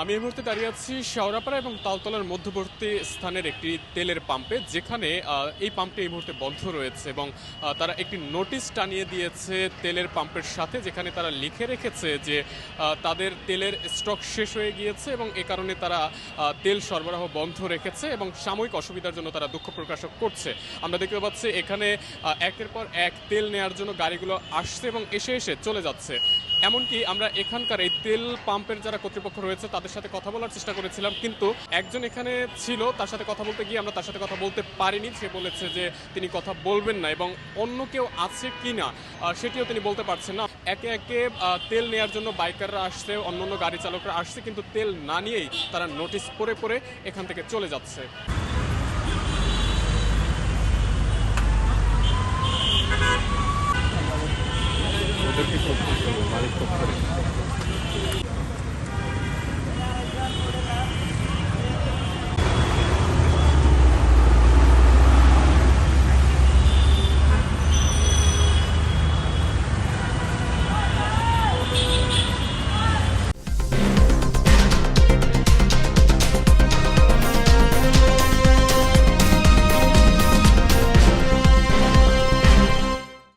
আমি এই মুহূর্তে দাঁড়িয়ে আছি শেওড়াপাড়া এবং তালতলার মধ্যবর্তী স্থানের একটি তেলের পাম্পে, যেখানে এই পাম্পটি এই মুহূর্তে বন্ধ রয়েছে এবং তারা একটি নোটিশ টানিয়ে দিয়েছে তেলের পাম্পের সাথে, যেখানে তারা লিখে রেখেছে যে তাদের তেলের স্টক শেষ হয়ে গিয়েছে এবং এ কারণে তারা তেল সরবরাহ বন্ধ রেখেছে এবং সাময়িক অসুবিধার জন্য তারা দুঃখ প্রকাশ করছে। আমরা দেখতে পাচ্ছি এখানে একের পর এক তেল নেওয়ার জন্য গাড়িগুলো আসছে এবং এসে এসে চলে যাচ্ছে। এমনকি আমরা এখানকার এই তেল পাম্পের যারা কর্তৃপক্ষ রয়েছে তাদের সাথে কথা বলার চেষ্টা করেছিলাম, কিন্তু একজন এখানে ছিল, তার সাথে কথা বলতে গিয়ে আমরা তার সাথে কথা বলতে পারিনি। সে বলেছে যে তিনি কথা বলবেন না এবং অন্য কেউ আছে কি না সেটিও তিনি বলতে পারছেন না। একে একে তেল নেওয়ার জন্য বাইকাররা আসছে, অন্য অন্য গাড়ি চালকরা আসছে, কিন্তু তেল না নিয়েই তারা নোটিশ পড়ে পড়ে এখান থেকে চলে যাচ্ছে। ওদেরকে করতে মালিক করতে